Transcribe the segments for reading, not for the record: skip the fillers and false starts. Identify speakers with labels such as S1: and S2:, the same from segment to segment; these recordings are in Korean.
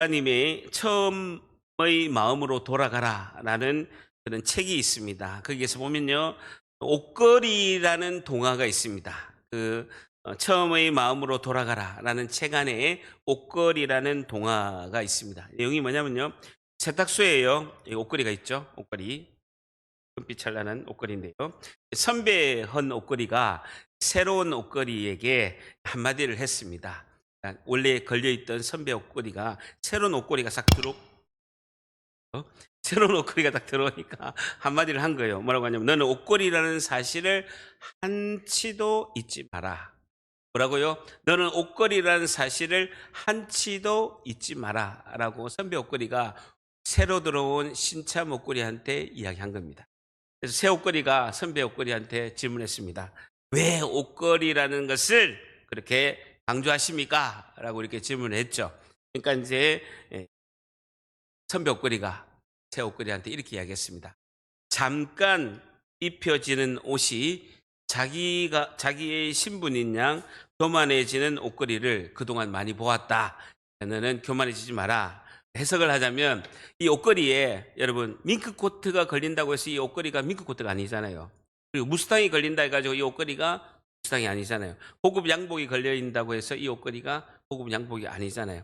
S1: 작가님의 처음의 마음으로 돌아가라라는 그런 책이 있습니다. 거기에서 보면요, 옥거리라는 동화가 있습니다. 처음의 마음으로 돌아가라라는 책 안에 옥거리라는 동화가 있습니다. 내용이 뭐냐면요, 세탁소에요, 이 옥거리가 있죠. 옥거리, 금빛 찬란한 옥거리인데요. 선배헌 옥거리가 새로운 옥거리에게 한마디를 했습니다. 원래 걸려있던 선배 옥거리가 새로운 옥거리가 싹 어? 새로운 옥거리가 딱 들어오니까 한마디를 한 거예요. 뭐라고 하냐면, 너는 옥거리라는 사실을 한치도 잊지 마라. 뭐라고요? 너는 옥거리라는 사실을 한치도 잊지 마라. 라고 선배 옥거리가 새로 들어온 신참 옥거리한테 이야기한 겁니다. 그래서 새 옥거리가 선배 옥거리한테 질문했습니다. 왜 옥거리라는 것을 그렇게 강조하십니까? 라고 이렇게 질문을 했죠. 그러니까 이제 선배 옥거리가 새 옥거리한테 이렇게 이야기했습니다. 잠깐 입혀지는 옷이 자기의 신분인 양 교만해지는 옥거리를 그동안 많이 보았다. 너는 교만해지지 마라. 해석을 하자면, 이 옷걸이에 여러분 밍크 코트가 걸린다고 해서 이 옷걸이가 밍크 코트가 아니잖아요. 그리고 무스탕이 걸린다 해가지고 이 옷걸이가 무스탕이 아니잖아요. 고급 양복이 걸려 있다고 해서 이 옷걸이가 고급 양복이 아니잖아요.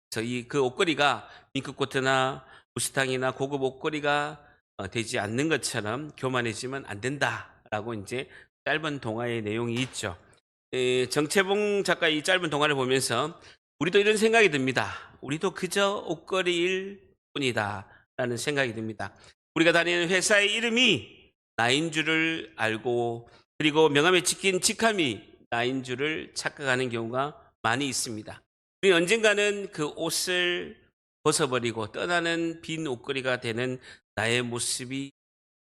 S1: 그래서 그 옷걸이가 밍크 코트나 무스탕이나 고급 옷걸이가 되지 않는 것처럼 교만해지면 안 된다라고 이제 짧은 동화의 내용이 있죠. 정채봉 작가 이 짧은 동화를 보면서 우리도 이런 생각이 듭니다. 우리도 그저 옷걸이일 뿐이다라는 생각이 듭니다. 우리가 다니는 회사의 이름이 나인 줄을 알고, 그리고 명함에 찍힌 직함이 나인 줄을 착각하는 경우가 많이 있습니다. 우리 언젠가는 그 옷을 벗어버리고 떠나는 빈 옷걸이가 되는 나의 모습이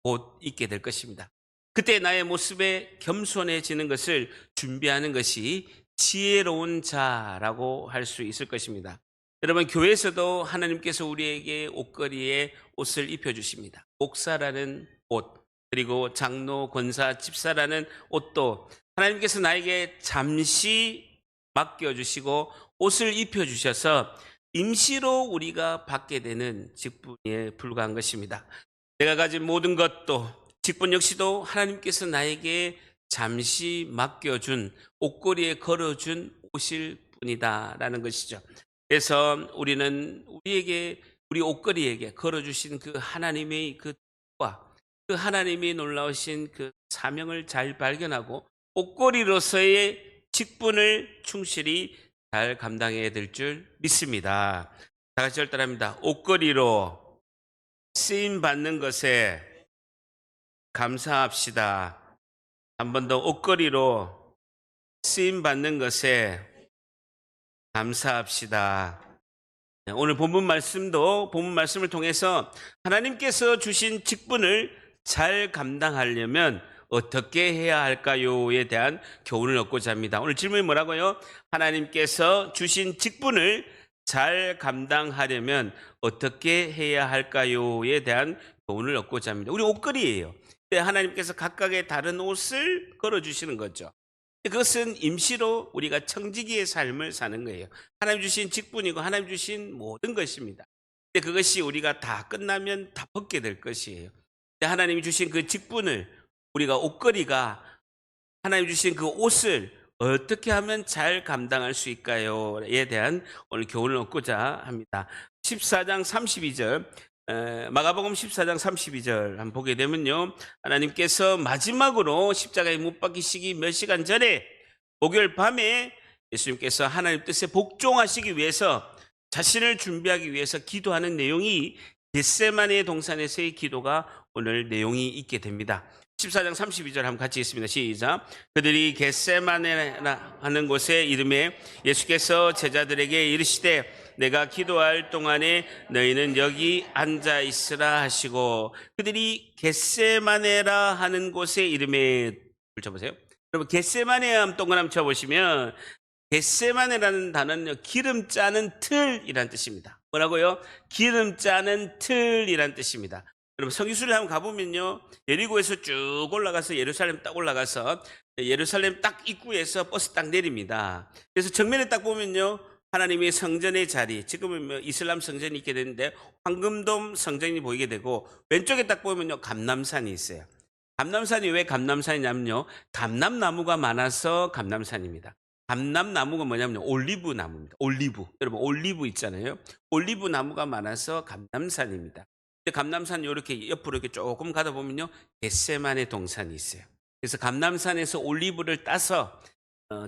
S1: 곧 있게 될 것입니다. 그때 나의 모습에 겸손해지는 것을 준비하는 것이 지혜로운 자라고 할 수 있을 것입니다. 여러분, 교회에서도 하나님께서 우리에게 옷걸이에 옷을 입혀주십니다. 목사라는 옷, 그리고 장로, 권사, 집사라는 옷도 하나님께서 나에게 잠시 맡겨주시고 옷을 입혀주셔서 임시로 우리가 받게 되는 직분에 불과한 것입니다. 내가 가진 모든 것도, 직분 역시도 하나님께서 나에게 잠시 맡겨준, 옷걸이에 걸어준 옷일 뿐이다라는 것이죠. 그래서 우리는 우리 옷걸이에게 걸어주신 그 하나님의 그 뜻과 그 하나님이 놀라우신 그 사명을 잘 발견하고 옷걸이로서의 직분을 충실히 잘 감당해야 될 줄 믿습니다. 다 같이 열단합니다. 옷걸이로 쓰임 받는 것에 감사합시다. 한 번 더, 옷걸이로 쓰임 받는 것에 감사합시다. 오늘 본문 말씀을 통해서 하나님께서 주신 직분을 잘 감당하려면 어떻게 해야 할까요에 대한 교훈을 얻고자 합니다. 오늘 질문이 뭐라고요? 하나님께서 주신 직분을 잘 감당하려면 어떻게 해야 할까요에 대한 교훈을 얻고자 합니다. 우리 옷걸이에요. 하나님께서 각각의 다른 옷을 걸어주시는 거죠. 그것은 임시로 우리가 청지기의 삶을 사는 거예요. 하나님 주신 직분이고 하나님 주신 모든 것입니다. 근데 그것이 우리가 다 끝나면 다 벗게 될 것이에요. 근데 하나님이 주신 그 직분을, 우리가 옷걸이가 하나님 주신 그 옷을 어떻게 하면 잘 감당할 수 있을까요에 대한 오늘 교훈을 얻고자 합니다. 14장 32절, 마가복음 14장 32절 한번 보게 되면요, 하나님께서 마지막으로 십자가에 못 박히시기 몇 시간 전에 목요일 밤에 예수님께서 하나님 뜻에 복종하시기 위해서 자신을 준비하기 위해서 기도하는 내용이 겟세마네 동산에서의 기도가 오늘 내용이 있게 됩니다. 14장 32절 한번 같이 읽습니다. 시작. 그들이 겟세마네 하는 곳에 이름에 예수께서 제자들에게 이르시되 내가 기도할 동안에 너희는 여기 앉아 있으라 하시고, 그들이 겟세마네라 하는 곳에 이름에, 쳐보세요. 여러분, 겟세마네 동그라미 쳐보시면 겟세마네라는 단어는 기름 짜는 틀이란 뜻입니다. 뭐라고요? 기름 짜는 틀이란 뜻입니다. 여러분, 성지순례 한번 가보면요, 예리고에서 쭉 올라가서 예루살렘 딱 올라가서 예루살렘 딱 입구에서 버스 딱 내립니다. 그래서 정면에 딱 보면요, 하나님의 성전의 자리, 지금은 뭐 이슬람 성전이 있게 되는데 황금돔 성전이 보이게 되고, 왼쪽에 딱 보면요 감람산이 있어요. 감람산이 왜 감람산이냐면요, 감람나무가 많아서 감람산입니다. 감람나무가 뭐냐면요, 올리브 나무입니다. 올리브, 여러분 올리브 있잖아요. 올리브 나무가 많아서 감람산입니다. 근데 감람산 이렇게 옆으로 이렇게 조금 가다 보면요 겟세마네 동산이 있어요. 그래서 감람산에서 올리브를 따서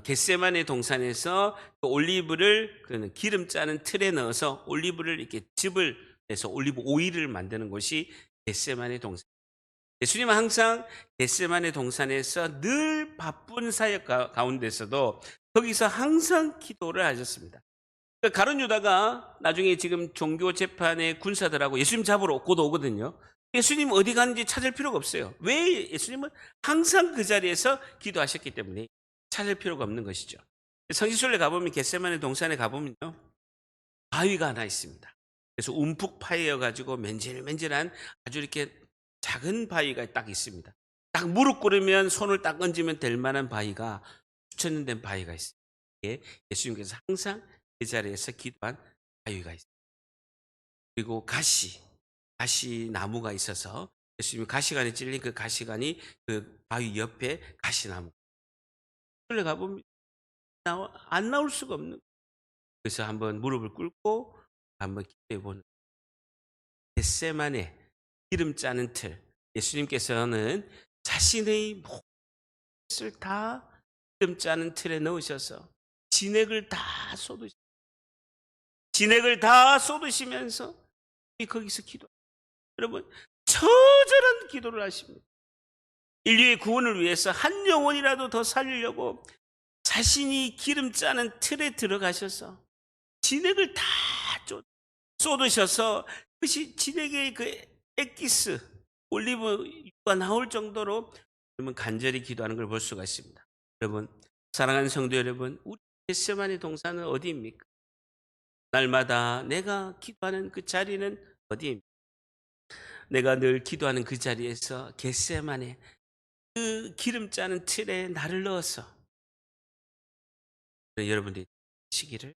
S1: 겟세마네 동산에서 그 올리브를 그 기름 짜는 틀에 넣어서 올리브를 이렇게 즙을 내서 올리브 오일을 만드는 곳이 겟세마네 동산. 예수님은 항상 겟세마네 동산에서 늘 바쁜 사역 가운데서도 거기서 항상 기도를 하셨습니다. 그러니까 가룟 유다가 나중에 지금 종교 재판의 군사들하고 예수님 잡으러 곧 오거든요. 예수님 어디 가는지 찾을 필요가 없어요. 왜? 예수님은 항상 그 자리에서 기도하셨기 때문에 찾을 필요가 없는 것이죠. 성지순례 가보면 겟세마네 동산에 가보면요 바위가 하나 있습니다. 그래서 움푹 파여 가지고 맨질맨질한 아주 이렇게 작은 바위가 딱 있습니다. 딱 무릎 꿇으면 손을 딱 얹으면 될 만한 바위가 수천년 바위가 있어요. 이게 예수님께서 항상 그 자리에서 기도한 바위가 있어요. 그리고 가시 나무가 있어서 예수님이 가시관에 찔린 그 가시관이 그 바위 옆에 가시나무. 그래 가보면 안 나올 수가 없는 거예요. 그래서 한번 무릎을 꿇고 한번 기도해 보는 겟세마네 기름 짜는 틀. 예수님께서는 자신의 몫을 다 기름 짜는 틀에 넣으셔서 진액을 다 쏟으시면서 거기서 기도. 여러분 처절한 기도를 하십니다. 인류의 구원을 위해서 한 영혼이라도 더 살리려고 자신이 기름 짜는 틀에 들어가셔서 진액을 다 쏟으셔서 그것이 진액의 그 액기스 올리브유가 나올 정도로 여러분 간절히 기도하는 걸 볼 수가 있습니다. 여러분 사랑하는 성도 여러분, 우리 겟세마네 동산은 어디입니까? 날마다 내가 기도하는 그 자리는 어디입니까? 내가 늘 기도하는 그 자리에서 겟세마네 그 기름 짜는 틀에 나를 넣어서 여러분들이 시기를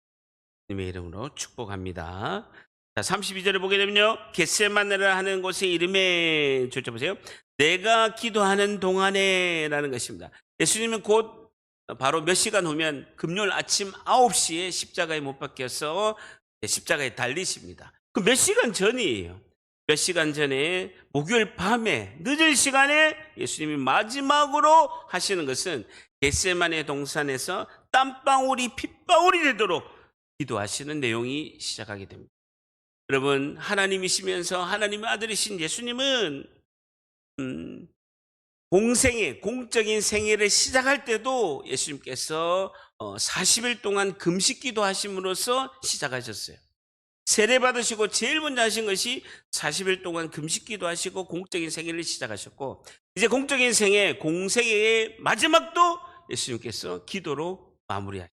S1: 주님의 이름으로 축복합니다. 자, 32절을 보게 되면요. 겟세마네라 하는 곳의 이름에 보세요. 내가 기도하는 동안에라는 것입니다. 예수님은 곧 바로 몇 시간 후면 금요일 아침 9시에 십자가에 못 박혀서 십자가에 달리십니다. 그 몇 시간 전이에요. 몇 시간 전에 목요일 밤에 늦은 시간에 예수님이 마지막으로 하시는 것은 겟세마네 동산에서 땀방울이 핏방울이 되도록 기도하시는 내용이 시작하게 됩니다. 여러분 하나님이시면서 하나님의 아들이신 예수님은 공적인 생애를 시작할 때도 예수님께서 40일 동안 금식 기도하심으로써 시작하셨어요. 세례 받으시고 제일 먼저 하신 것이 40일 동안 금식 기도하시고 공적인 생애를 시작하셨고, 이제 공적인 생애 공생애의 마지막도 예수님께서 기도로 마무리하셨어요.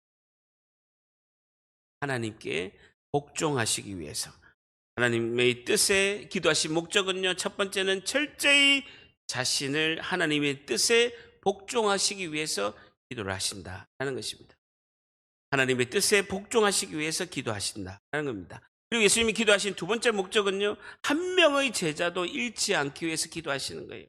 S1: 하나님께 복종하시기 위해서. 하나님의 뜻에 기도하신 목적은요, 첫 번째는 철저히 자신을 하나님의 뜻에 복종하시기 위해서 기도를 하신다라는 것입니다. 하나님의 뜻에 복종하시기 위해서 기도하신다라는 겁니다. 그리고 예수님이 기도하신 두 번째 목적은요, 한 명의 제자도 잃지 않기 위해서 기도하시는 거예요.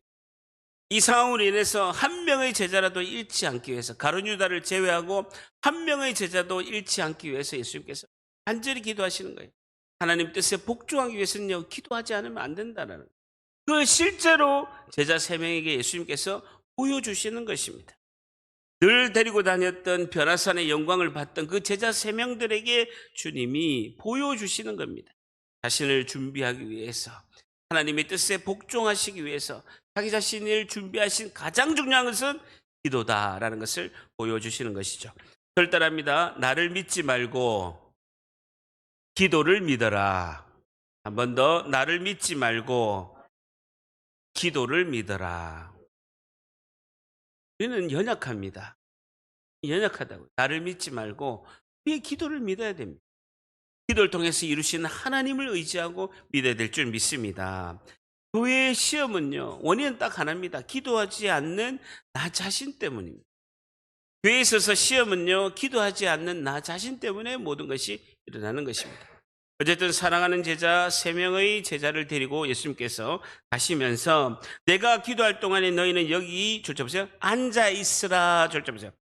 S1: 이 상황으로 인해서 한 명의 제자라도 잃지 않기 위해서, 가룟 유다를 제외하고 한 명의 제자도 잃지 않기 위해서 예수님께서 간절히 기도하시는 거예요. 하나님 뜻에 복종하기 위해서는요, 기도하지 않으면 안 된다는 거예요. 그걸 실제로 제자 3명에게 예수님께서 보여주시는 것입니다. 늘 데리고 다녔던 변화산의 영광을 봤던 그 제자 3명들에게 주님이 보여주시는 겁니다. 자신을 준비하기 위해서, 하나님의 뜻에 복종하시기 위해서 자기 자신을 준비하신 가장 중요한 것은 기도다라는 것을 보여주시는 것이죠. 절단합니다. 나를 믿지 말고 기도를 믿어라. 한 번 더, 나를 믿지 말고 기도를 믿어라. 우리는 연약합니다. 연약하다고. 나를 믿지 말고 우리의 기도를 믿어야 됩니다. 기도를 통해서 이루시는 하나님을 의지하고 믿어야 될 줄 믿습니다. 교회의 시험은요, 원인은 딱 하나입니다. 기도하지 않는 나 자신 때문입니다. 교회에 있어서 시험은요, 기도하지 않는 나 자신 때문에 모든 것이 일어나는 것입니다. 어쨌든 사랑하는 제자 3명의 제자를 데리고 예수님께서 가시면서 내가 기도할 동안에 너희는 여기 줄자 보세요. 앉아 있으라. 줄자 보세요.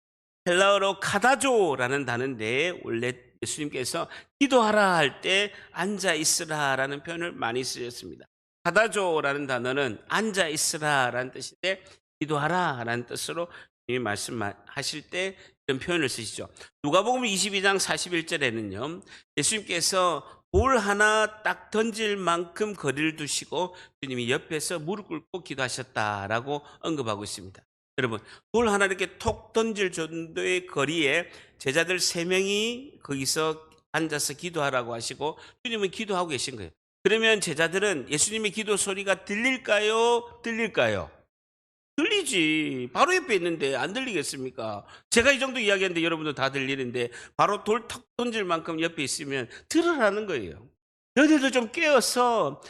S1: 헬라어로 카다조라는 단어인데 원래 예수님께서 기도하라 할 때 앉아 있으라라는 표현을 많이 쓰셨습니다. 카다조라는 단어는 앉아 있으라라는 뜻인데 기도하라라는 뜻으로 말씀하실 때 이런 표현을 쓰시죠. 누가복음 22장 41절에는요. 예수님께서 돌 하나 딱 던질 만큼 거리를 두시고 주님이 옆에서 무릎 꿇고 기도하셨다라고 언급하고 있습니다. 여러분, 돌 하나 이렇게 톡 던질 정도의 거리에 제자들 3명이 거기서 앉아서 기도하라고 하시고 주님은 기도하고 계신 거예요. 그러면 제자들은 예수님의 기도 소리가 들릴까요? 들릴까요? 들리지. 바로 옆에 있는데 안 들리겠습니까? 제가 이 정도 이야기하는데 여러분도 다 들리는데 바로 돌 턱 던질 만큼 옆에 있으면 들으라는 거예요. 너희들도 좀 깨어서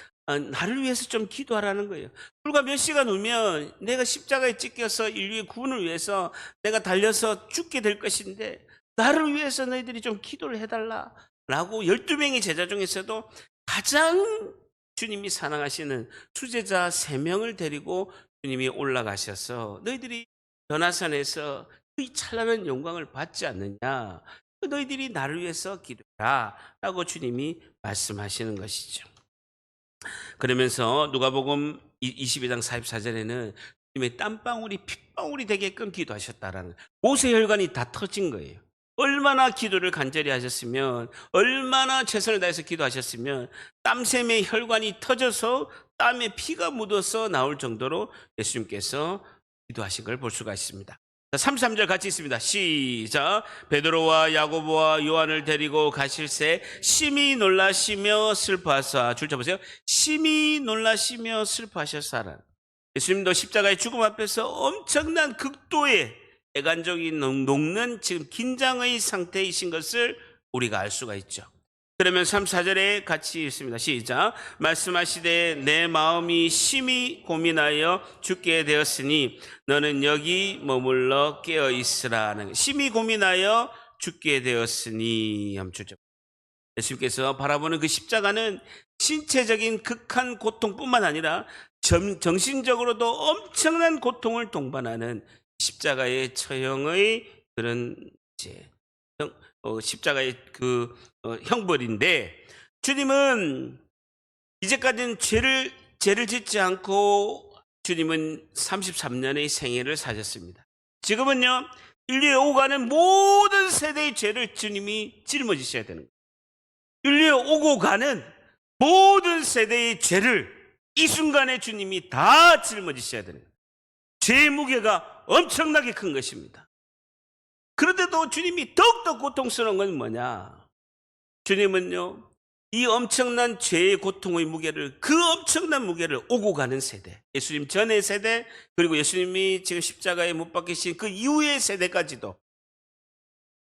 S1: 나를 위해서 좀 기도하라는 거예요. 불과 몇 시간 후면 내가 십자가에 찢겨서 인류의 구원을 위해서 내가 달려서 죽게 될 것인데 나를 위해서 너희들이 좀 기도를 해달라 라고 12명의 제자 중에서도 가장 주님이 사랑하시는 수제자 3명을 데리고 주님이 올라가셔서 너희들이 변화산에서 그 찬란한 영광을 받지 않느냐, 너희들이 나를 위해서 기도해라 라고 주님이 말씀하시는 것이죠. 그러면서 누가복음 22장 44절에는 주님의 땀방울이 핏방울이 되게끔 기도하셨다라는, 모세혈관이 다 터진 거예요. 얼마나 기도를 간절히 하셨으면, 얼마나 최선을 다해서 기도하셨으면 땀샘의 혈관이 터져서 땀에 피가 묻어서 나올 정도로 예수님께서 기도하신 걸 볼 수가 있습니다. 33절 같이 있습니다. 시작. 베드로와 야고보와 요한을 데리고 가실새 심히 놀라시며 슬퍼하사. 줄자 보세요. 심히 놀라시며 슬퍼하셨사라. 예수님도 십자가의 죽음 앞에서 엄청난 극도의 애간적인 녹는 지금 긴장의 상태이신 것을 우리가 알 수가 있죠. 그러면 34절에 같이 있습니다. 시작. 말씀하시되 내 마음이 심히 고민하여 죽게 되었으니 너는 여기 머물러 깨어 있으라. 심히 고민하여 죽게 되었으니. 예수님께서 바라보는 그 십자가는 신체적인 극한 고통뿐만 아니라 정신적으로도 엄청난 고통을 동반하는 십자가의 처형의 그런 십자가의 형벌인데, 주님은 이제까지는 죄를 짓지 않고 주님은 33년의 생애를 사셨습니다. 지금은요, 인류에 오고 가는 모든 세대의 죄를 주님이 짊어지셔야 되는 거예요. 인류에 오고 가는 모든 세대의 죄를 이 순간에 주님이 다 짊어지셔야 되는 거예요. 죄의 무게가 엄청나게 큰 것입니다. 그런데도 주님이 더욱더 고통스러운 건 뭐냐? 주님은요, 이 엄청난 죄의 고통의 무게를, 그 엄청난 무게를 오고 가는 세대, 예수님 전의 세대, 그리고 예수님이 지금 십자가에 못 박히신 그 이후의 세대까지도,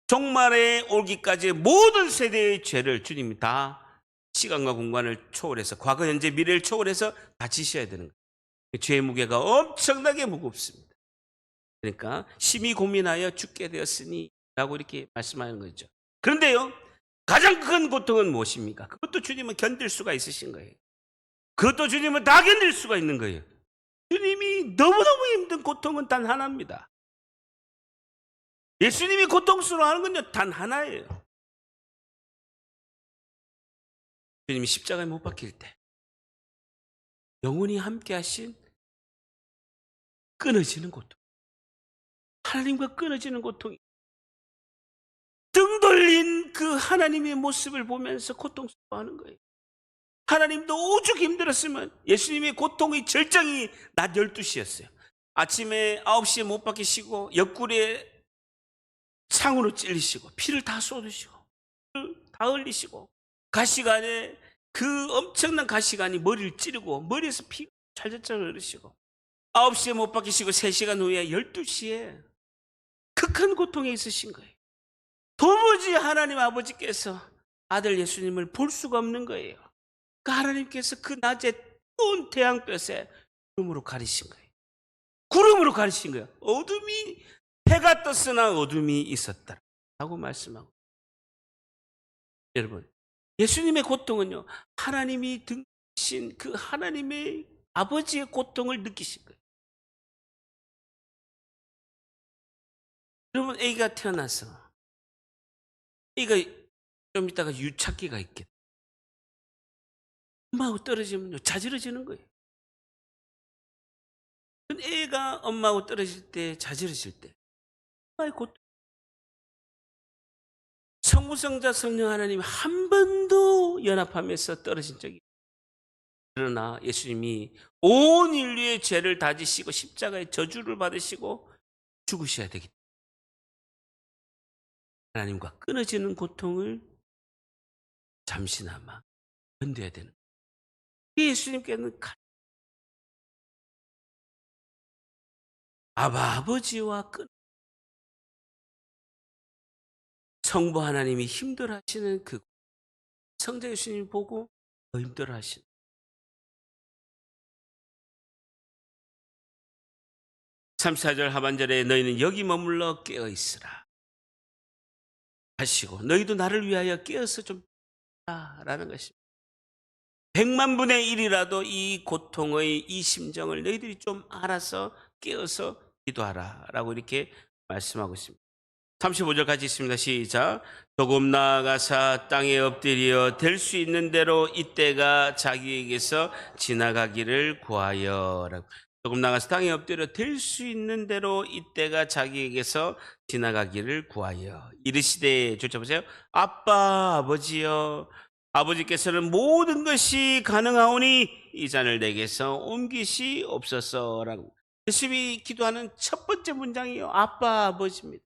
S1: 종말에 올기까지의 모든 세대의 죄를 주님이 다 시간과 공간을 초월해서, 과거, 현재, 미래를 초월해서 다 지셔야 되는 거예요. 죄의 무게가 엄청나게 무겁습니다. 그러니까 심히 고민하여 죽게 되었으니 라고 이렇게 말씀하는 거죠. 그런데요, 가장 큰 고통은 무엇입니까? 그것도 주님은 견딜 수가 있으신 거예요. 그것도 주님은 다 견딜 수가 있는 거예요. 주님이 너무너무 힘든 고통은 단 하나입니다. 예수님이 고통스러워하는 건요, 단 하나예요. 주님이 십자가에 못 박힐 때 영원히 함께 하신 끊어지는 고통, 하나님과 끊어지는 고통이, 등 돌린 그 하나님의 모습을 보면서 고통스러워하는 거예요. 하나님도 오죽 힘들었으면, 예수님의 고통의 절정이 낮 12시였어요. 아침에 9시에 못 박히시고 옆구리에 창으로 찔리시고 피를 다 쏟으시고 다 흘리시고, 가시관에 그 엄청난 가시관이 머리를 찌르고 머리에서 피가 찰찰 흐르시고, 9시에 못 박히시고 3시간 후에 12시에 극한 고통에 있으신 거예요. 도무지 하나님 아버지께서 아들 예수님을 볼 수가 없는 거예요. 그 하나님께서 그 낮에 뜨거운 태양볕에 구름으로 가리신 거예요. 구름으로 가리신 거예요. 어둠이 해가 떴으나 어둠이 있었다 라고 말씀하고, 여러분, 예수님의 고통은요, 하나님이 등신 그 하나님의 아버지의 고통을 느끼신 거예요. 여러분, 아기가 태어나서 아기가 좀 있다가 유착기가 있겠, 엄마하고 떨어지면요 자지러지는 거예요. 애가 엄마하고 떨어질 때, 자지러질 때 엄마의 고통, 성부성자 성령 하나님 한 번도 연합하면서 떨어진 적이, 그러나 예수님이 온 인류의 죄를 다 지시고 십자가의 저주를 받으시고 죽으셔야 되기 때문에 하나님과 끊어지는 고통을 잠시나마 견뎌야 되는 거예요. 예수님께는 아버지와 성부 하나님이 힘들어하시는 그 성자 예수님 보고 더 힘들어하시는, 34절 하반절에 너희는 여기 머물러 깨어 있으라 하시고, 너희도 나를 위하여 깨어서 좀 라는 것입니다. 100만 분의 1이라도 이 고통의 이 심정을 너희들이 좀 알아서 깨어서 기도하라 라고 이렇게 말씀하고 있습니다. 35절 같이 있습니다. 시작. 조금 나아가사 땅에 엎드려 될 수 있는 대로 이때가 자기에게서 지나가기를 구하여 라고. 조금 나가서 땅에 엎드려 될 수 있는 대로 이때가 자기에게서 지나가기를 구하여 이르시되, 줄쳐 보세요. 아빠 아버지여, 아버지께서는 모든 것이 가능하오니 이 잔을 내게서 옮기시옵소서라고. 예수님이 기도하는 첫 번째 문장이요, 아빠 아버지입니다.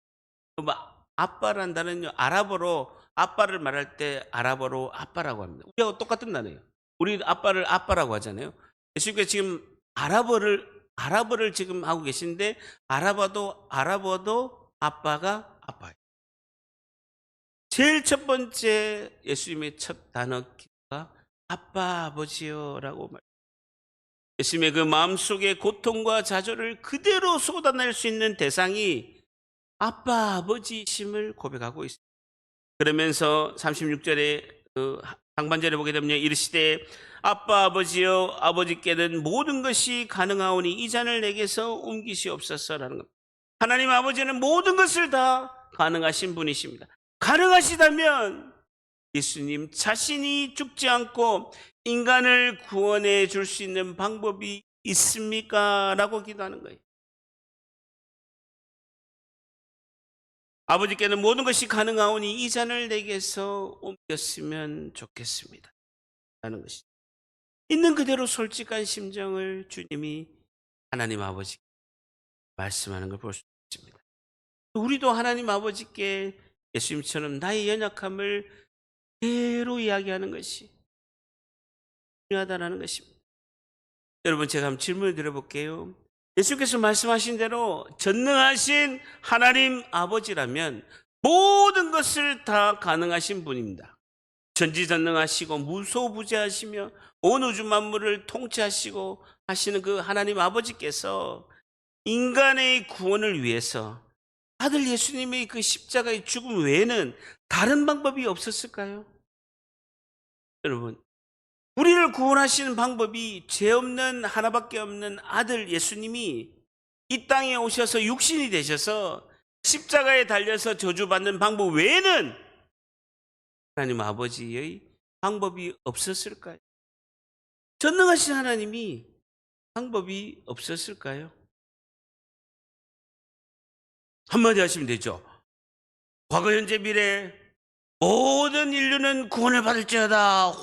S1: 아빠란 단어는요, 아랍어로 아빠를 말할 때 아랍어로 아빠라고 합니다. 우리하고 똑같은 단어예요. 우리 아빠를 아빠라고 하잖아요. 예수님께서 지금 아랍어를 지금 하고 계신데, 아랍어도 아빠가 아빠예요. 제일 첫 번째 예수님의 첫 단어가 아빠 아버지요라고 말. 예수님의 그 마음속의 고통과 좌절을 그대로 쏟아낼 수 있는 대상이 아빠 아버지이심을 고백하고 있습니다. 그러면서 36절에 그 상반절에 보게 되면 이르시되 아빠 아버지여, 아버지께는 모든 것이 가능하오니 이 잔을 내게서 옮기시옵소서라는 겁니다. 하나님 아버지는 모든 것을 다 가능하신 분이십니다. 가능하시다면 예수님 자신이 죽지 않고 인간을 구원해 줄 수 있는 방법이 있습니까? 라고 기도하는 거예요. 아버지께는 모든 것이 가능하오니 이 잔을 내게서 옮겼으면 좋겠습니다 라는 것이죠. 있는 그대로 솔직한 심정을 주님이 하나님 아버지께 말씀하는 걸 볼 수 있습니다. 우리도 하나님 아버지께 예수님처럼 나의 연약함을 그대로 이야기하는 것이 중요하다는 것입니다. 여러분, 제가 한번 질문을 드려볼게요. 예수께서 말씀하신 대로 전능하신 하나님 아버지라면 모든 것을 다 가능하신 분입니다. 전지전능하시고 무소부재하시며 온 우주 만물을 통치하시고 하시는 그 하나님 아버지께서 인간의 구원을 위해서 아들 예수님의 그 십자가의 죽음 외에는 다른 방법이 없었을까요? 여러분, 우리를 구원하시는 방법이 죄 없는 하나밖에 없는 아들 예수님이 이 땅에 오셔서 육신이 되셔서 십자가에 달려서 저주받는 방법 외에는 하나님 아버지의 방법이 없었을까요? 전능하신 하나님이 방법이 없었을까요? 한마디 하시면 되죠. 과거 현재 미래 모든 인류는 구원을 받을지어다.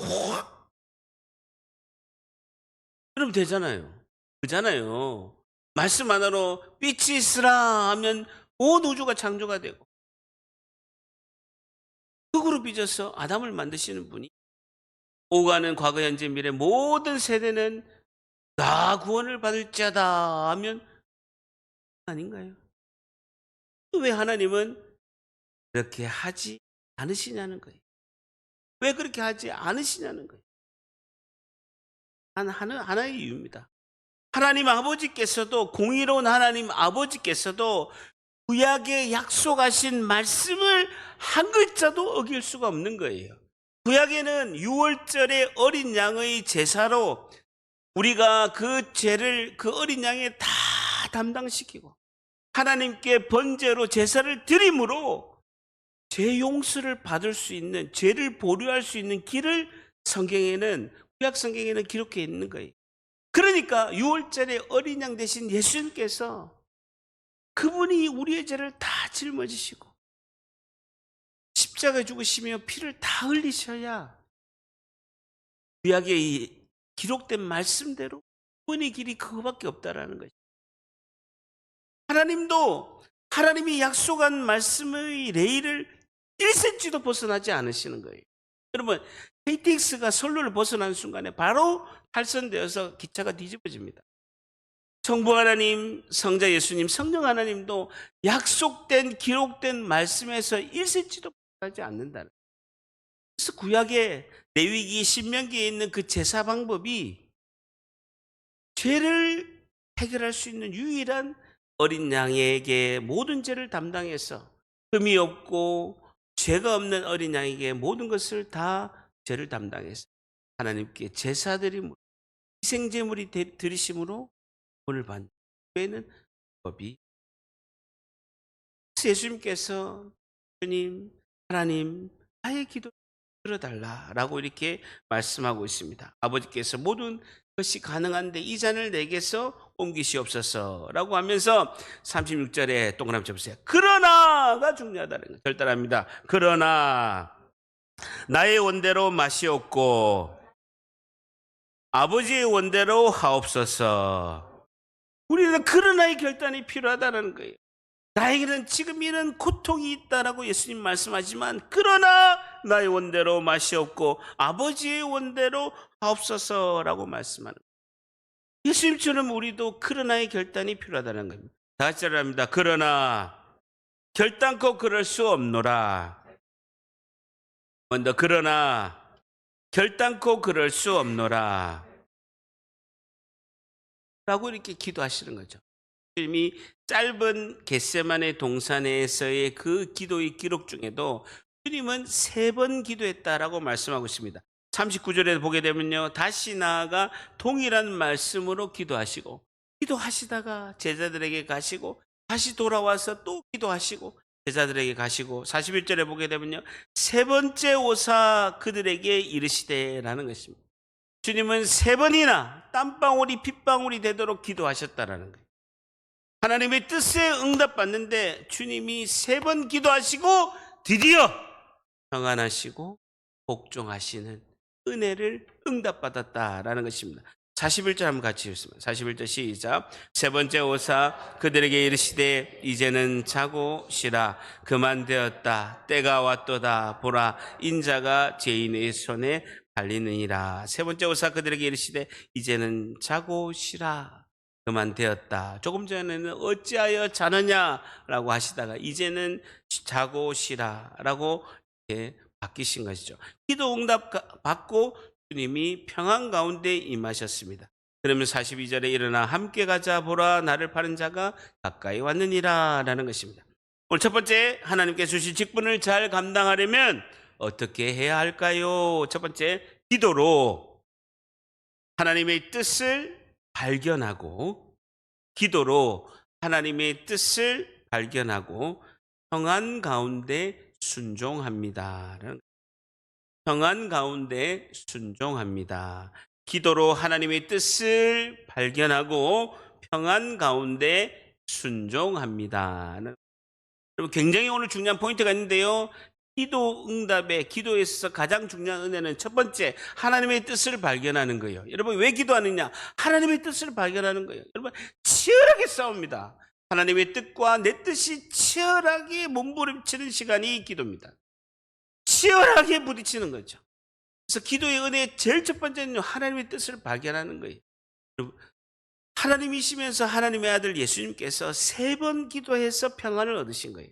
S1: 그럼 되잖아요. 그잖아요. 말씀 하나로 빛이 있으라 하면 온 우주가 창조가 되고, 흙으로 빚어서 아담을 만드시는 분이 오가는 과거 현재 미래 모든 세대는 다 구원을 받을지어다 하면 아닌가요? 왜 하나님은 그렇게 하지 않으시냐는 거예요. 왜 그렇게 하지 않으시냐는 거예요. 하나의 이유입니다. 하나님 아버지께서도, 공의로운 하나님 아버지께서도 구약에 약속하신 말씀을 한 글자도 어길 수가 없는 거예요. 구약에는 유월절의 어린 양의 제사로 우리가 그 죄를 그 어린 양에 다 담당시키고 하나님께 번제로 제사를 드림으로 죄 용서를 받을 수 있는, 죄를 보류할 수 있는 길을 성경에는, 구약 성경에는 기록해 있는 거예요. 그러니까 유월절의 어린 양 대신 예수님께서 그분이 우리의 죄를 다 짊어지시고 십자가에 죽으시며 피를 다 흘리셔야 구약에 이 기록된 말씀대로 구원의 길이 그거밖에 없다라는 거죠. 하나님도 하나님이 약속한 말씀의 레일을 1cm도 벗어나지 않으시는 거예요. 여러분, KTX가 선로를 벗어난 순간에 바로 탈선되어서 기차가 뒤집어집니다. 성부 하나님, 성자 예수님, 성령 하나님도 약속된 기록된 말씀에서 1cm도 벗어나지 않는다는 거예요. 그래서 구약의 레위기 신명기에 있는 그 제사 방법이 죄를 해결할 수 있는 유일한 어린 양에게 모든 죄를 담당해서 흠이 없고 죄가 없는 어린 양에게 모든 것을 다 죄를 담당해서 하나님께 제사드림 희생제물이 드리심으로 본을 받는 외에는 법이. 그래서 예수님께서 주님 하나님 나의 기도 들어달라라고 이렇게 말씀하고 있습니다. 아버지께서 모든 것이 가능한데 이 잔을 내게서 옮기시옵소서라고 하면서 36절에 동그라미 쳐보세요. 그러나가 중요하다는 거 절단합니다. 그러나 나의 원대로 마시옵고 아버지의 원대로 하옵소서. 우리는 그러나의 결단이 필요하다는 거예요. 나에게는 지금 이런 고통이 있다라고 예수님 말씀하지만 그러나 나의 원대로 마시옵고 아버지의 원대로 하옵소서라고 말씀하는 거예요. 예수님처럼 우리도 그러나의 결단이 필요하다는 겁니다. 다 같이 합니다. 그러나 결단코 그럴 수 없노라. 먼저 그러나 결단코 그럴 수 없노라 라고 이렇게 기도하시는 거죠. 주님이 짧은 겟세마네 동산에서의 그 기도의 기록 중에도 주님은 3번 기도했다라고 말씀하고 있습니다. 39절에 보게 되면요, 다시 나아가 동일한 말씀으로 기도하시고 기도하시다가 제자들에게 가시고 다시 돌아와서 또 기도하시고 제자들에게 가시고 41절에 보게 되면요, 3번째 오사 그들에게 이르시되라는 것입니다. 주님은 3번이나 땀방울이 핏방울이 되도록 기도하셨다라는 거예요. 하나님의 뜻에 응답받는데 주님이 3번 기도하시고 드디어 평안하시고 복종하시는 은혜를 응답받았다라는 것입니다. 41절 한번 같이 읽습니다. 41절 시작. 3번째 오사 그들에게 이르시되 이제는 자고 쉬라. 그만 되었다. 때가 왔도다. 보라 인자가 죄인의 손에 달리느니라. 3번째 오사 그들에게 이르시되 이제는 자고 쉬라. 그만 되었다. 조금 전에는 어찌하여 자느냐라고 하시다가 이제는 자고 쉬라라고 이렇게 바뀌신 것이죠. 기도 응답 받고 주님이 평안 가운데 임하셨습니다. 그러면 42절에 일어나 함께 가자 보라 나를 파는 자가 가까이 왔느니라 라는 것입니다. 오늘 첫 번째, 하나님께 주신 직분을 잘 감당하려면 어떻게 해야 할까요? 첫 번째, 기도로 하나님의 뜻을 발견하고 기도로 하나님의 뜻을 발견하고 평안 가운데 순종합니다. 평안 가운데 순종합니다. 기도로 하나님의 뜻을 발견하고 평안 가운데 순종합니다. 여러분, 굉장히 오늘 중요한 포인트가 있는데요. 기도 응답의 기도에서 가장 중요한 은혜는 첫 번째, 하나님의 뜻을 발견하는 거예요. 여러분, 왜 기도하느냐? 하나님의 뜻을 발견하는 거예요. 여러분, 치열하게 싸웁니다. 하나님의 뜻과 내 뜻이 치열하게 몸부림치는 시간이 기도입니다. 치열하게 부딪히는 거죠. 그래서 기도의 은혜의 제일 첫 번째는 하나님의 뜻을 발견하는 거예요. 하나님이시면서 하나님의 아들 예수님께서 3번 기도해서 평안을 얻으신 거예요.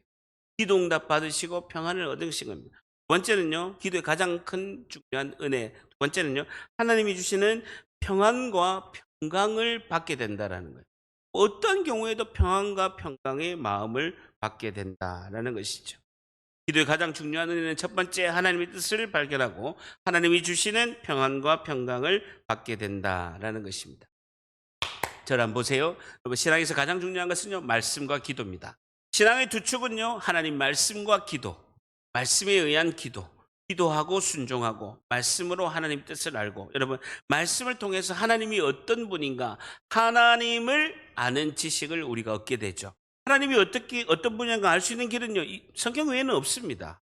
S1: 기도 응답 받으시고 평안을 얻으신 겁니다. 두 번째는요, 기도의 가장 큰 중요한 은혜. 두 번째는요, 하나님이 주시는 평안과 평강을 받게 된다라는 거예요. 어떠한 경우에도 평안과 평강의 마음을 받게 된다라는 것이죠. 기도의 가장 중요한 의미는 첫 번째 하나님의 뜻을 발견하고 하나님이 주시는 평안과 평강을 받게 된다라는 것입니다. 저를 한번 보세요. 여러분, 신앙에서 가장 중요한 것은요, 말씀과 기도입니다. 신앙의 두 축은요, 하나님 말씀과 기도, 말씀에 의한 기도, 기도하고 순종하고 말씀으로 하나님 뜻을 알고, 여러분, 말씀을 통해서 하나님이 어떤 분인가, 하나님을 아는 지식을 우리가 얻게 되죠. 하나님이 어떤 분인가 알 수 있는 길은요, 성경 외에는 없습니다.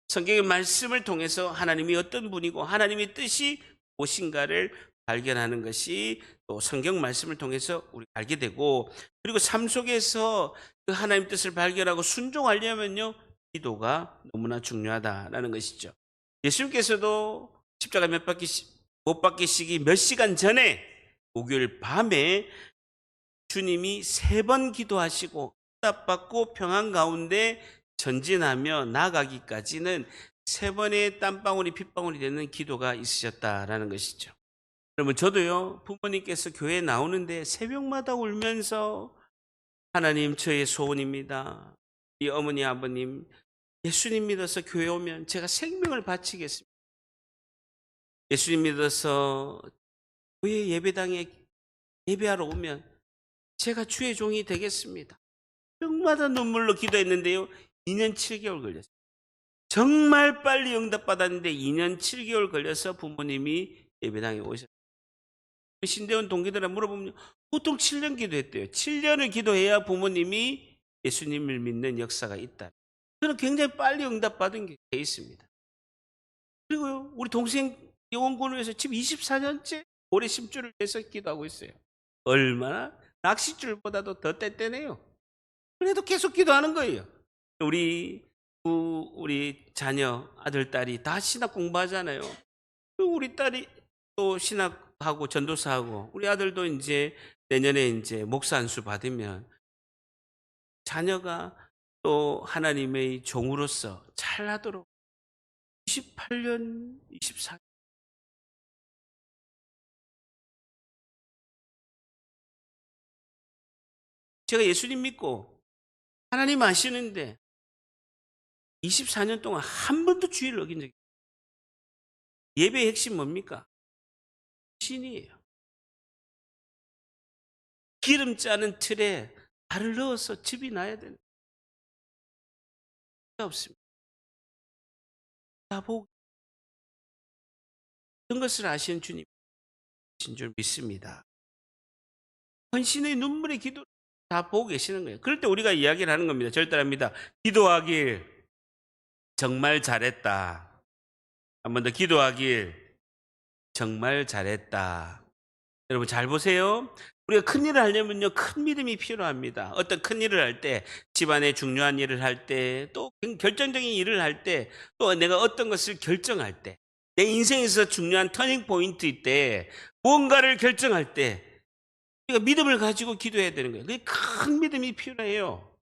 S1: 성경의 말씀을 통해서 하나님이 어떤 분이고 하나님의 뜻이 무엇인가를 발견하는 것이 또 성경 말씀을 통해서 우리가 알게 되고, 그리고 삶 속에서 그 하나님 뜻을 발견하고 순종하려면요, 기도가 너무나 중요하다라는 것이죠. 예수님께서도 십자가 못 박히시기 몇 시간 전에 목요일 밤에 주님이 3번 기도하시고 응답받고 평안 가운데 전진하며 나아가기까지는 3번의 땀방울이 핏방울이 되는 기도가 있으셨다라는 것이죠. 여러분, 저도요, 부모님께서 교회에 나오는데 새벽마다 울면서 하나님, 저의 소원입니다. 이 어머니 아버님, 예수님 믿어서 교회 오면 제가 생명을 바치겠습니다. 예수님 믿어서 교회 예배당에 예배하러 오면 제가 주의 종이 되겠습니다. 새벽마다 눈물로 기도했는데요, 2년 7개월 걸렸어요. 정말 빨리 응답받았는데 2년 7개월 걸려서 부모님이 예배당에 오셨어요. 신대원 동기들한테 물어보면 보통 7년 기도했대요. 7년을 기도해야 부모님이 예수님을 믿는 역사가 있다. 저는 굉장히 빨리 응답받은 게 있습니다. 그리고요, 우리 동생 영원군을 위해서 지금 24년째 올해 10주를 위해서 기도하고 있어요. 얼마나 낚싯줄보다도 더 뗀뗀해요. 그래도 계속 기도하는 거예요. 우리 자녀 아들 딸이 다 신학 공부하잖아요. 우리 딸이 또 신학하고 전도사하고 우리 아들도 이제 내년에 이제 목사 안수 받으면 자녀가 또 하나님의 종으로서 잘하도록 28년, 24년 제가 예수님 믿고 하나님 아시는데 24년 동안 한 번도 주의를 어긴 적이 없어요. 예배의 핵심 뭡니까? 신이에요. 기름 짜는 틀에 발을 넣어서 즙이 나야 되는 게 없습니다. 다 보고 그런 것을 아시는 주님이신 줄 믿습니다. 헌신의 눈물의 기도 다 보고 계시는 거예요. 그럴 때 우리가 이야기를 하는 겁니다. 절대합니다. 기도하길 정말 잘했다. 한 번 더 기도하길 정말 잘했다. 여러분 잘 보세요. 우리가 큰 일을 하려면요, 큰 믿음이 필요합니다. 어떤 큰 일을 할 때, 집안의 중요한 일을 할 때, 또 결정적인 일을 할 때, 또 내가 어떤 것을 결정할 때, 내 인생에서 중요한 터닝 포인트일 때, 무언가를 결정할 때 우리가 믿음을 가지고 기도해야 되는 거예요. 그게 큰 믿음이 필요해요.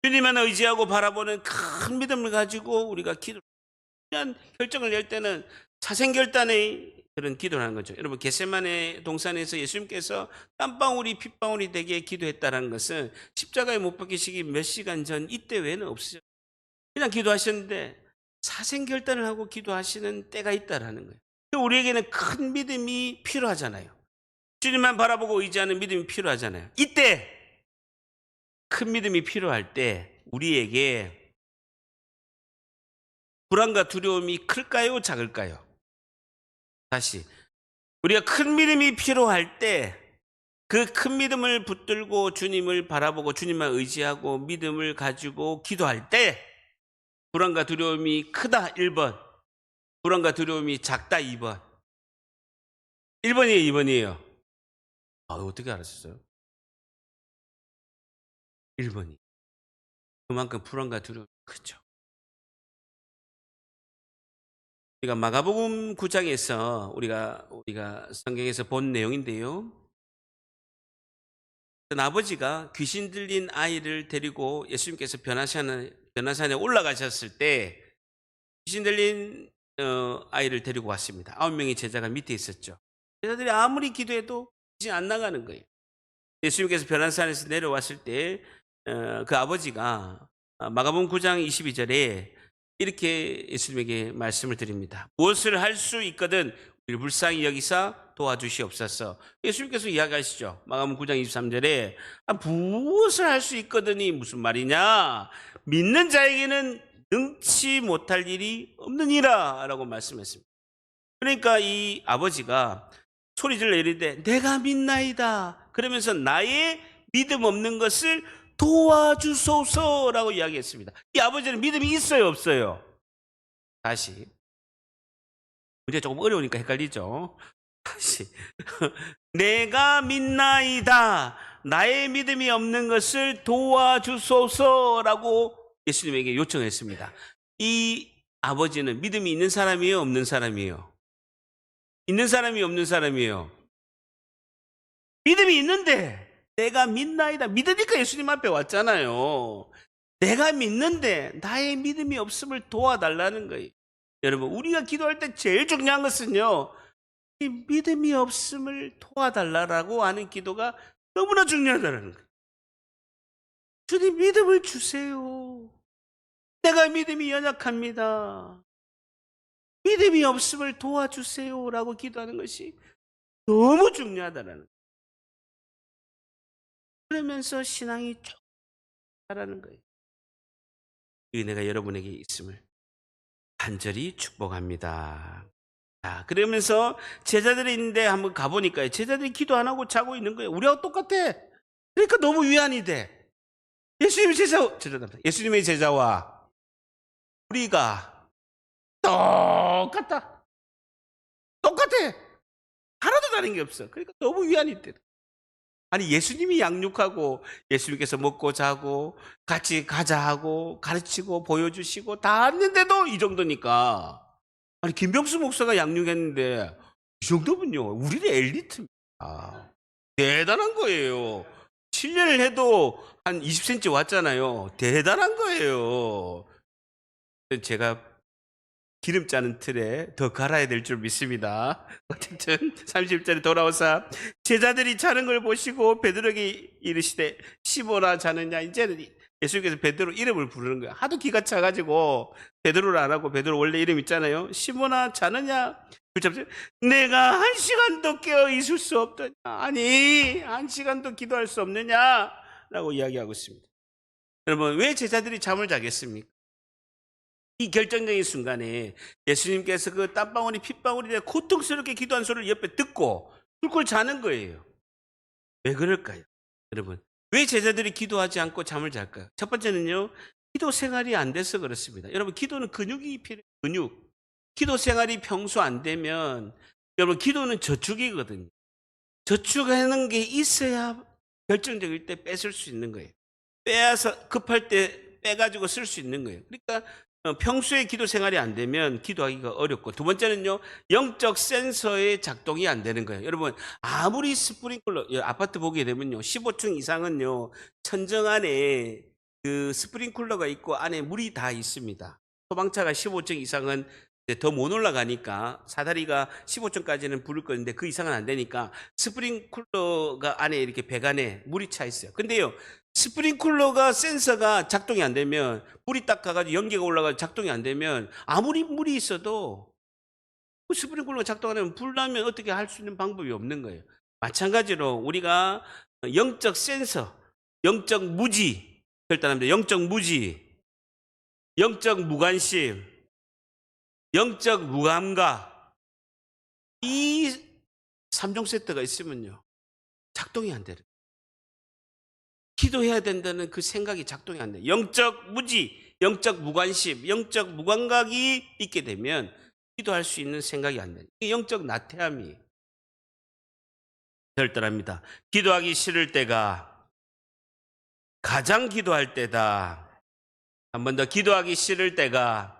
S1: 주님만 의지하고 바라보는 큰 믿음을 가지고 우리가 중요한 결정을 낼 때는 사생결단의 그런 기도를 하는 거죠. 여러분, 겟세마네 동산에서 예수님께서 땀방울이 핏방울이 되게 기도했다는 것은 십자가에 못 박히시기 몇 시간 전 이때 외에는 없으셨어요. 그냥 기도하셨는데 사생결단을 하고 기도하시는 때가 있다라는 거예요. 우리에게는 큰 믿음이 필요하잖아요. 주님만 바라보고 의지하는 믿음이 필요하잖아요. 이때 큰 믿음이 필요할 때 우리에게 불안과 두려움이 클까요, 작을까요? 다시, 우리가 큰 믿음이 필요할 때 그 큰 믿음을 붙들고 주님을 바라보고 주님만 의지하고 믿음을 가지고 기도할 때 불안과 두려움이 크다 1번, 불안과 두려움이 작다 2번. 1번이에요, 2번이에요? 어떻게 알았어요? 1번이. 그만큼 불안과 두려움이 크죠. 우리가 마가복음 9장에서 우리가 성경에서 본 내용인데요. 아버지가 귀신 들린 아이를 데리고 예수님께서 변화산에 올라가셨을 때 귀신 들린 아이를 데리고 왔습니다. 9명의 제자가 밑에 있었죠. 제자들이 아무리 기도해도 귀신 안 나가는 거예요. 예수님께서 변화산에서 내려왔을 때 그 아버지가 마가복음 9장 22절에 이렇게 예수님에게 말씀을 드립니다. 무엇을 할 수 있거든 우리를 불쌍히 여기사 도와주시옵소서. 예수님께서 이야기하시죠. 마가복음 9장 23절에 무엇을 할 수 있거든이 무슨 말이냐? 믿는 자에게는 능치 못할 일이 없느니라 라고 말씀했습니다. 그러니까 이 아버지가 소리를 내리되 내가 믿나이다. 그러면서 나의 믿음 없는 것을 도와주소서라고 이야기했습니다. 이 아버지는 믿음이 있어요, 없어요? 다시. 문제 조금 어려우니까 헷갈리죠? 다시. 내가 믿나이다. 나의 믿음이 없는 것을 도와주소서라고 예수님에게 요청했습니다. 이 아버지는 믿음이 있는 사람이에요, 없는 사람이에요? 있는 사람이 없는 사람이에요? 믿음이 있는데 내가 믿나이다. 믿으니까 예수님 앞에 왔잖아요. 내가 믿는데 나의 믿음이 없음을 도와달라는 거예요. 여러분, 우리가 기도할 때 제일 중요한 것은요, 이 믿음이 없음을 도와달라고 하는 기도가 너무나 중요하다는 거예요. 주님 믿음을 주세요. 내가 믿음이 연약합니다. 믿음이 없음을 도와주세요라고 기도하는 것이 너무 중요하다는 거예요. 그러면서 신앙이 쭉 자라는 거예요. 이 은혜가 여러분에게 있음을 간절히 축복합니다. 자, 그러면서 제자들이 있는데 한번 가보니까요. 제자들이 기도 안 하고 자고 있는 거예요. 우리하고 똑같아. 그러니까 너무 위안이 돼. 예수님의 제자와 우리가 똑같다. 똑같아. 하나도 다른 게 없어. 그러니까 너무 위안이 돼. 아니, 예수님이 양육하고 예수님께서 먹고 자고 같이 가자 하고 가르치고 보여주시고 다 했는데도 이 정도니까. 아니, 김병수 목사가 양육했는데 이 정도면요, 우리는 엘리트입니다. 대단한 거예요. 7년을 해도 한 20cm 왔잖아요. 대단한 거예요. 제가 기름 짜는 틀에 더 갈아야 될 줄 믿습니다. 어쨌든 30절에 돌아오사 제자들이 자는 걸 보시고 베드로에게 이르시되 시모나 자느냐. 이제는 예수님께서 베드로 이름을 부르는 거야. 하도 기가 차가지고 베드로를 안 하고, 베드로 원래 이름 있잖아요. 시모나 자느냐. 내가 1시간도 깨어 있을 수 없더냐. 아니, 1시간도 기도할 수 없느냐 라고 이야기하고 있습니다. 여러분, 왜 제자들이 잠을 자겠습니까? 이 결정적인 순간에 예수님께서 그 땀방울이 핏방울이 돼 고통스럽게 기도한 소리를 옆에 듣고 꿀꿀 자는 거예요. 왜 그럴까요? 여러분, 왜 제자들이 기도하지 않고 잠을 잘까요? 첫 번째는요, 기도 생활이 안 돼서 그렇습니다. 여러분, 기도는 근육이 필요해요. 근육. 기도 생활이 평소 안 되면, 여러분, 기도는 저축이거든요. 저축하는 게 있어야 결정적일 때 뺏을 수 있는 거예요. 빼앗아 급할 때 빼가지고 쓸 수 있는 거예요. 그러니까 평소에 기도 생활이 안 되면 기도하기가 어렵고, 두 번째는요, 영적 센서의 작동이 안 되는 거예요. 여러분, 아무리 스프링클러, 아파트 보게 되면요, 15층 이상은요, 천정 안에 그 스프링클러가 있고 안에 물이 다 있습니다. 소방차가 15층 이상은 더 못 올라가니까, 사다리가 15층까지는 불을 끄는데 그 이상은 안 되니까 스프링클러가 안에 이렇게 배관에 물이 차 있어요. 근데요, 스프링클러가 센서가 작동이 안 되면, 불이 딱 가가지고 연기가 올라가서 작동이 안 되면 아무리 물이 있어도 스프링클러가 작동 안 하면 불 나면 어떻게 할 수 있는 방법이 없는 거예요. 마찬가지로 우리가 영적 센서, 영적 무지, 결단합니다. 영적 무지, 영적 무관심, 영적 무감각, 이 3종 세트가 있으면요, 작동이 안 돼요. 기도해야 된다는 그 생각이 작동이 안 돼요. 영적 무지, 영적 무관심, 영적 무감각이 있게 되면 기도할 수 있는 생각이 안 돼요. 이게 영적 나태함이에요. 절대합니다. 기도하기 싫을 때가 가장 기도할 때다. 한 번 더, 기도하기 싫을 때가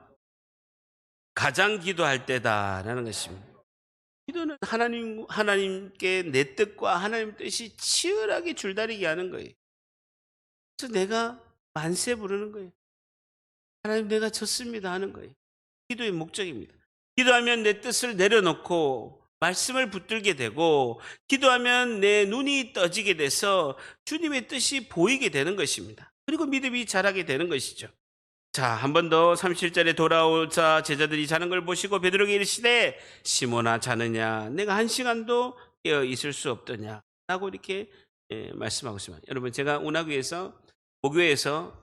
S1: 가장 기도할 때다라는 것입니다. 기도는 하나님께 내 뜻과 하나님 뜻이 치열하게 줄다리기 하는 거예요. 그래서 내가 만세 부르는 거예요. 하나님, 내가 졌습니다 하는 거예요. 기도의 목적입니다. 기도하면 내 뜻을 내려놓고 말씀을 붙들게 되고 기도하면 내 눈이 떠지게 돼서 주님의 뜻이 보이게 되는 것입니다. 그리고 믿음이 자라게 되는 것이죠. 자, 한 번 더 37절에 돌아오자 제자들이 자는 걸 보시고 베드로에게 이르시되 시몬아 자느냐 내가 한 시간도 깨어 있을 수 없더냐 라고 이렇게 말씀하고 있습니다. 여러분 제가 운하교에서 모교에서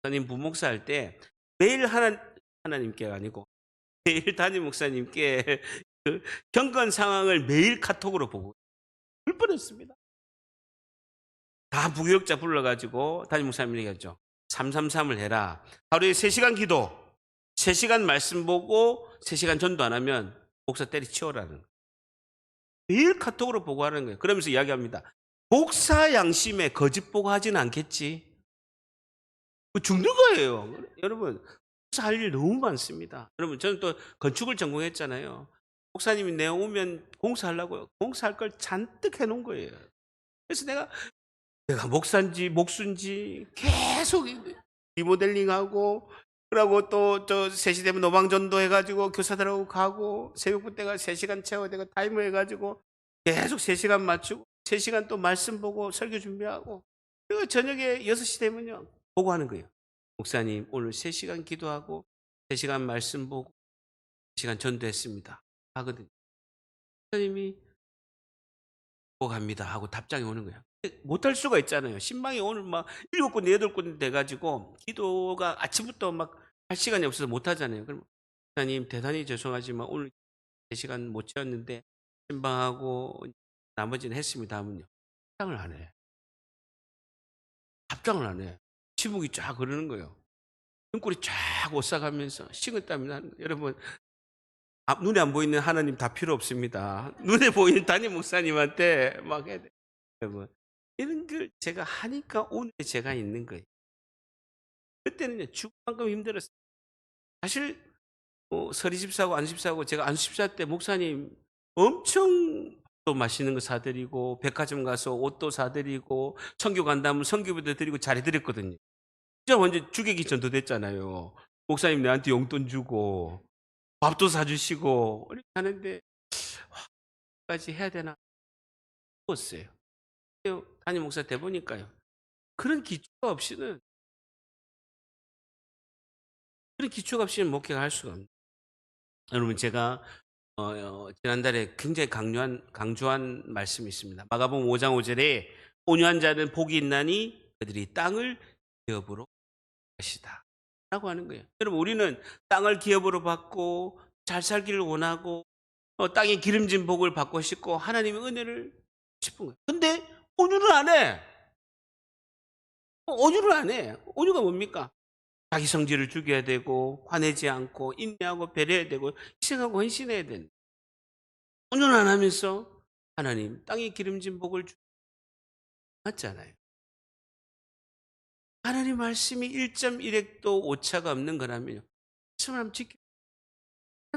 S1: 목사님 부목사 할 때 매일 하나님께 아니고 매일 담임 목사님께 그 경건 상황을 매일 카톡으로 보고 울 뻔했습니다. 다 부교역자 불러가지고 담임 목사님 얘기했죠. 333을 해라. 하루에 3시간 기도, 3시간 말씀 보고 3시간 전도 안 하면 목사 때리치워라는 거예요. 매일 카톡으로 보고하는 거예요. 그러면서 이야기합니다. 목사 양심에 거짓 보고하지는 않겠지. 죽는 거예요. 여러분 목사 할 일 너무 많습니다. 여러분 저는 또 건축을 전공했잖아요. 목사님이 내가 오면 공사하려고요. 공사할 걸 잔뜩 해놓은 거예요. 그래서 내가 목사인지 목수인지 계속 리모델링하고 그러고 또 저 3시 되면 노방전도 해가지고 교사들하고 가고 새벽부 때가 3시간 채워되고 타이머 해가지고 계속 3시간 맞추고 3시간 또 말씀 보고 설교 준비하고 그리고 저녁에 6시 되면요 보고하는 거예요. 목사님 오늘 3시간 기도하고 3시간 말씀 보고 3시간 전도했습니다 하거든요. 목사님이 갑니다 하고 답장이 오는 거예요. 못할 수가 있잖아요. 신방이 오늘 막 7군데 8군데 돼가지고 기도가 아침부터 막 할 시간이 없어서 못하잖아요. 그럼 목사님 대단히 죄송하지만 오늘 3시간 못 채웠는데 신방하고 나머지는 했습니다 하면요. 답장을 안 해. 답장을 안 해. 지붕이 쫙 흐르는 거예요. 등골이 쫙 오싹하면서 식은땀이 나는 거예요. 여러분 눈에 안 보이는 하나님 다 필요 없습니다. 눈에 보이는 담임 목사님한테 막 해야 돼. 여러분 이런 걸 제가 하니까 오늘 제가 있는 거예요. 그때는요 죽을 만큼 힘들었어요. 사실 서리집사고 안수집사고 제가 안수집사 때 목사님 엄청 또 맛있는 거 사드리고 백화점 가서 옷도 사드리고 선교 간다면 선교비도 드리고 잘해드렸거든요. 진짜 완전 주객이 전도됐잖아요. 목사님 내한테 용돈 주고 밥도 사주시고 이렇게 하는데 까지 해야 되나 싶었어요. 담임 목사 돼 보니까요. 그런 기초가 없이는 목회가 할 수가 없는. 여러분 제가 지난달에 굉장히 강조한 말씀이 있습니다. 마가복음 5장 5절에 온유한 자는 복이 있나니 그들이 땅을 기업으로 것이다 라고 하는 거예요. 여러분 우리는 땅을 기업으로 받고 잘 살기를 원하고 땅에 기름진 복을 받고 싶고 하나님의 은혜를 싶은 거예요. 근데 온유를 안 해. 온유를 안 해. 온유가 뭡니까? 자기 성질을 죽여야 되고 화내지 않고 인내하고 배려해야 되고 희생하고 헌신해야 되는. 온유를 안 하면서 하나님 땅에 기름진 복을 맞잖아요. 하나님 말씀이 1.1핵도 오차가 없는 거라면요. 말씀을 한번 지켜.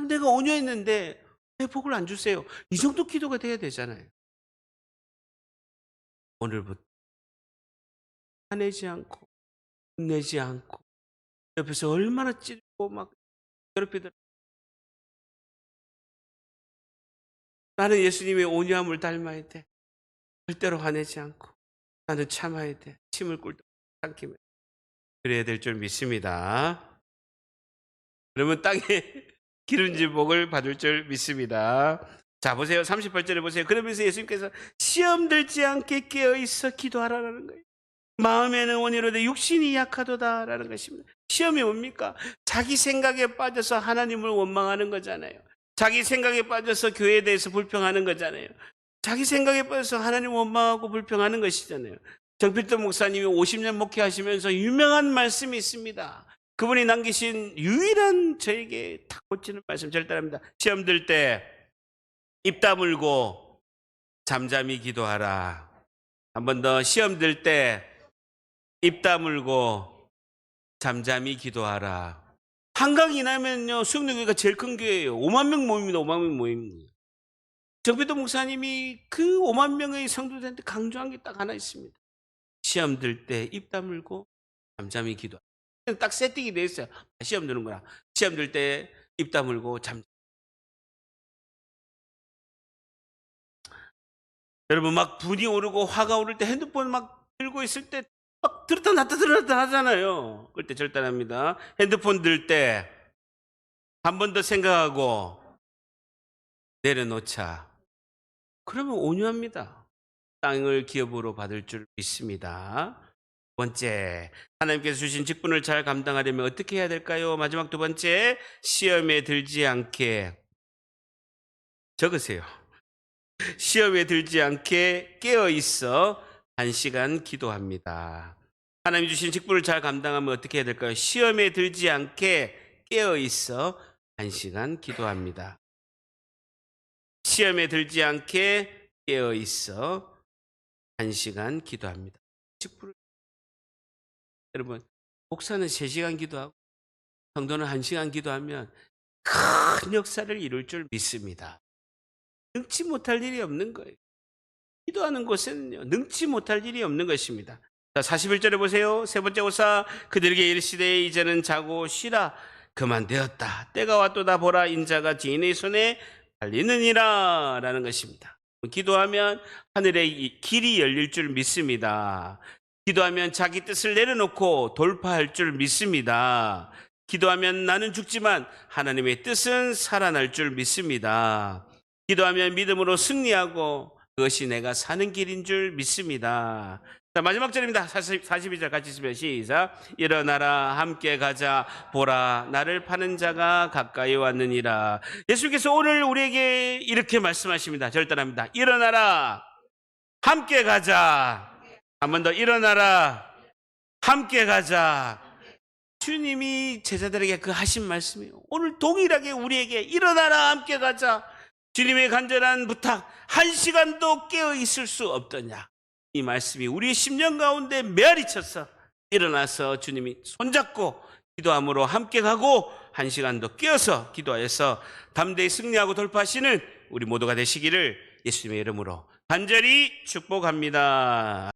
S1: 내가 온유했는데 왜 복을 안 주세요? 이 정도 기도가 돼야 되잖아요. 오늘부터 화내지 않고 혼내지 않고 옆에서 얼마나 찌르고 막 괴롭히더라. 나는 예수님의 온유함을 닮아야 돼. 절대로 화내지 않고 나는 참아야 돼. 침을 꿀떡 삼키면 그래야 될 줄 믿습니다. 그러면 땅에 기름진 복을 받을 줄 믿습니다. 자 보세요. 38절에 보세요. 그러면서 예수님께서 시험 들지 않게 깨어있어 기도하라는 거예요. 마음에는 온유로되 육신이 약하도다라는 것입니다. 시험이 뭡니까? 자기 생각에 빠져서 하나님을 원망하는 거잖아요. 자기 생각에 빠져서 교회에 대해서 불평하는 거잖아요. 자기 생각에 빠져서 하나님 원망하고 불평하는 것이잖아요. 정필도 목사님이 50년 목회하시면서 유명한 말씀이 있습니다. 그분이 남기신 유일한 저에게 탁 꽂히는 말씀 절 따릅니다. 시험 들 때 입 다물고 잠잠히 기도하라. 한 번 더 시험 들 때 입 다물고 잠잠히 기도하라. 한강 이남면요 수영교회가 제일 큰 교회예요. 5만 명 모입니다. 5만 명 모입니다. 정필도 목사님이 그 5만 명의 성도들한테 강조한 게 딱 하나 있습니다. 시험 들 때 입 다물고 잠잠히 기도. 딱 세팅이 돼 있어요. 시험 드는 거라. 시험 들 때 입 다물고 여러분 막 분이 오르고 화가 오를 때 핸드폰 막 들고 있을 때 막 들었다 놨다 하잖아요. 그럴 때 절단합니다. 핸드폰 들 때 한 번 더 생각하고 내려놓자. 그러면 온유합니다. 땅을 기업으로 받을 줄 믿습니다. 두 번째, 하나님께서 주신 직분을 잘 감당하려면 어떻게 해야 될까요? 마지막 두 번째, 시험에 들지 않게 적으세요. 시험에 들지 않게 깨어 있어 1시간 기도합니다. 하나님 주신 직분을 잘 감당하면 어떻게 해야 될까요? 시험에 들지 않게 깨어 있어 1시간 기도합니다. 시험에 들지 않게 깨어 있어 1시간 기도합니다. 직분을 여러분, 목사는 3시간 기도하고 성도는 1시간 기도하면 큰 역사를 이룰 줄 믿습니다. 능치 못할 일이 없는 거예요. 기도하는 곳에는요, 능치 못할 일이 없는 것입니다. 자, 41절에 보세요. 세 번째 오사 그들에게 이르시되 이제는 자고 쉬라. 그만되었다. 때가 왔도다. 보라, 인자가 지인의 손에 달리느니라. 라는 것입니다. 기도하면 하늘의 길이 열릴 줄 믿습니다. 기도하면 자기 뜻을 내려놓고 돌파할 줄 믿습니다. 기도하면 나는 죽지만 하나님의 뜻은 살아날 줄 믿습니다. 기도하면 믿음으로 승리하고 그것이 내가 사는 길인 줄 믿습니다. 자, 마지막 절입니다. 42절 같이 읽으면 시작. 일어나라, 함께 가자. 보라, 나를 파는 자가 가까이 왔느니라. 예수께서 오늘 우리에게 이렇게 말씀하십니다. 절단합니다. 일어나라, 함께 가자. 한 번 더, 일어나라, 함께 가자. 주님이 제자들에게 그 하신 말씀이에요. 오늘 동일하게 우리에게 일어나라, 함께 가자. 주님의 간절한 부탁, 1시간도 깨어 있을 수 없더냐. 이 말씀이 우리의 심령 가운데 메아리 쳐서 일어나서 주님이 손잡고 기도함으로 함께 가고 1시간도 깨어서 기도하여서 담대히 승리하고 돌파하시는 우리 모두가 되시기를 예수님의 이름으로 간절히 축복합니다.